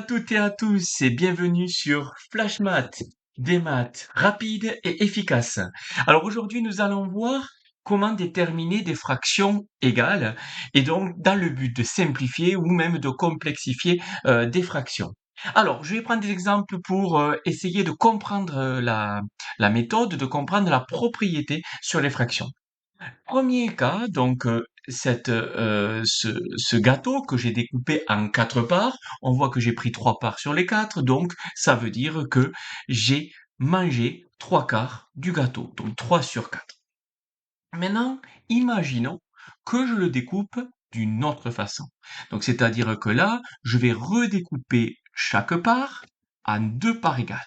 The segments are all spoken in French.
à toutes et à tous et bienvenue sur Flash Math, des maths rapides et efficaces. Alors aujourd'hui, nous allons voir comment déterminer des fractions égales et donc dans le but de simplifier ou même de complexifier des fractions. Alors, je vais prendre des exemples pour essayer de comprendre la méthode, de comprendre la propriété sur les fractions. Premier cas, donc ce gâteau que j'ai découpé en 4 parts, on voit que j'ai pris 3 parts sur les 4, donc ça veut dire que j'ai mangé 3 quarts du gâteau, donc 3 sur 4. Maintenant, imaginons que je le découpe d'une autre façon. Donc c'est-à-dire que là, je vais redécouper chaque part en 2 parts égales.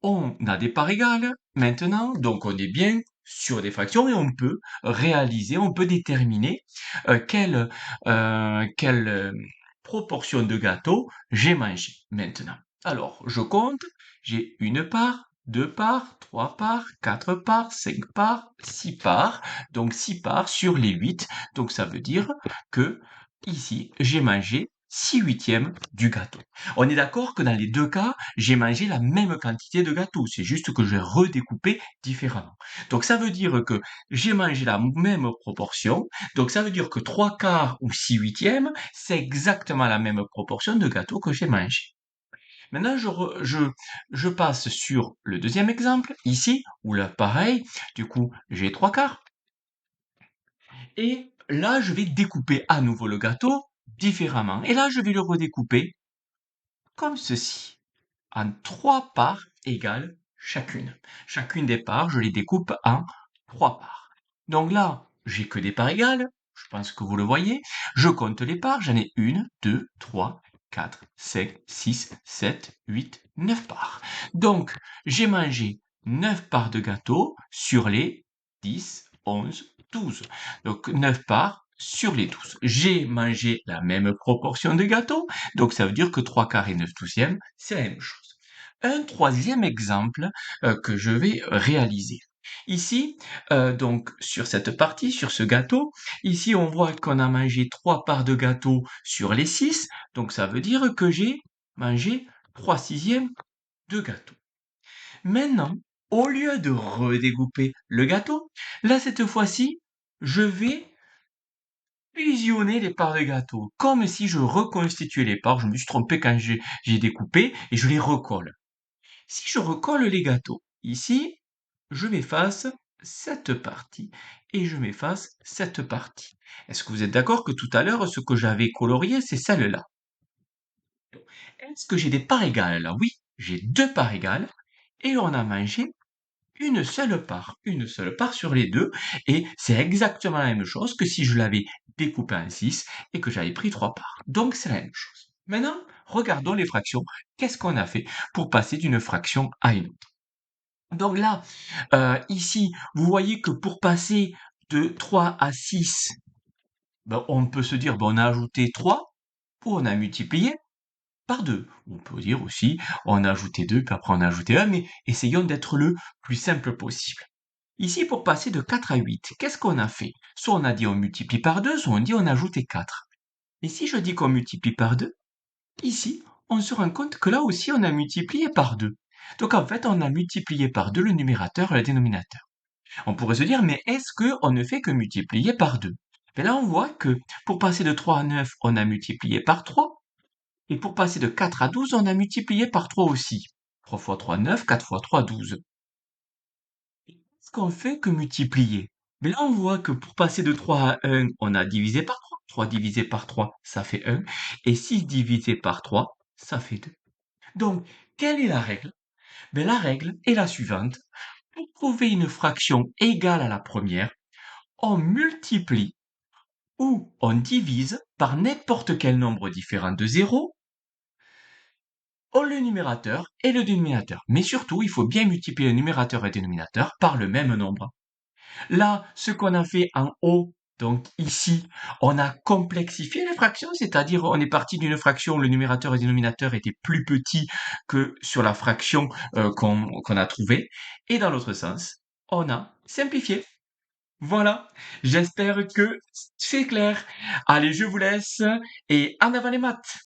On a des parts égales maintenant, donc on est bien sur des fractions et on peut réaliser, on peut déterminer quelle proportion de gâteau j'ai mangé maintenant. Alors, je compte, j'ai une part, 2 parts, 3 parts, 4 parts, 5 parts, 6 parts, donc 6 parts sur les 8, donc ça veut dire que ici, j'ai mangé 6 huitièmes du gâteau. On est d'accord que dans les deux cas, j'ai mangé la même quantité de gâteau, c'est juste que j'ai redécoupé différemment. Donc ça veut dire que j'ai mangé la même proportion, donc ça veut dire que 3 quarts ou 6 huitièmes, c'est exactement la même proportion de gâteau que j'ai mangé. Maintenant, je passe sur le deuxième exemple, ici, où là, pareil, du coup, j'ai 3 quarts. Et là, je vais découper à nouveau le gâteau différemment. Et là, je vais le redécouper comme ceci, en 3 parts égales chacune. Chacune des parts, je les découpe en 3 parts. Donc là, j'ai que des parts égales, je pense que vous le voyez. Je compte les parts, j'en ai 1, 2, 3, 4, 5, 6, 7, 8, 9 parts. Donc, j'ai mangé 9 parts de gâteau sur les 10, 11, 12. Donc 9 parts sur les 12. J'ai mangé la même proportion de gâteau, donc ça veut dire que 3 quarts et 9 douzièmes, c'est la même chose. Un troisième exemple que je vais réaliser. Ici, donc sur cette partie, sur ce gâteau, ici on voit qu'on a mangé 3 parts de gâteau sur les 6, donc ça veut dire que j'ai mangé 3 sixièmes de gâteau. Maintenant, au lieu de redécouper le gâteau, là cette fois-ci, je vais fusionner les parts de gâteau, comme si je reconstituais les parts, je me suis trompé quand j'ai découpé, et je les recolle. Si je recolle les gâteaux, ici, je m'efface cette partie, et je m'efface cette partie. Est-ce que vous êtes d'accord que tout à l'heure, ce que j'avais colorié, c'est celle-là? Est-ce que j'ai des parts égales là? Oui, j'ai 2 parts égales, et on a mangé une seule part sur les deux, et c'est exactement la même chose que si je l'avais découpé en 6 et que j'avais pris 3 parts. Donc c'est la même chose. Maintenant, regardons les fractions. Qu'est-ce qu'on a fait pour passer d'une fraction à une autre? Donc là, ici, vous voyez que pour passer de 3 à 6, ben, on peut se dire, ben, on a ajouté 3 ou on a multiplié par 2. On peut dire aussi, on a ajouté 2, puis après on a ajouté 1, mais essayons d'être le plus simple possible. Ici, pour passer de 4 à 8, qu'est-ce qu'on a fait? Soit on a dit on multiplie par 2, soit on dit on a ajouté 4. Et si je dis qu'on multiplie par 2, ici, on se rend compte que là aussi on a multiplié par 2. Donc en fait, on a multiplié par 2 le numérateur et le dénominateur. On pourrait se dire, mais est-ce qu'on ne fait que multiplier par 2? Mais là, on voit que pour passer de 3 à 9, on a multiplié par 3. Et pour passer de 4 à 12, on a multiplié par 3 aussi. 3 fois 3, 9, 4 fois 3, 12. Est-ce qu'on fait que multiplier? Mais là, on voit que pour passer de 3 à 1, on a divisé par 3. 3 divisé par 3, ça fait 1. Et 6 divisé par 3, ça fait 2. Donc, quelle est la règle? Ben, la règle est la suivante. Pour trouver une fraction égale à la première, on multiplie ou on divise par n'importe quel nombre différent de 0 le numérateur et le dénominateur. Mais surtout, il faut bien multiplier le numérateur et le dénominateur par le même nombre. Là, ce qu'on a fait en haut, donc ici, on a complexifié les fractions, c'est-à-dire on est parti d'une fraction où le numérateur et le dénominateur étaient plus petits que sur la fraction qu'on a trouvée. Et dans l'autre sens, on a simplifié. Voilà, j'espère que c'est clair. Allez, je vous laisse et en avant les maths.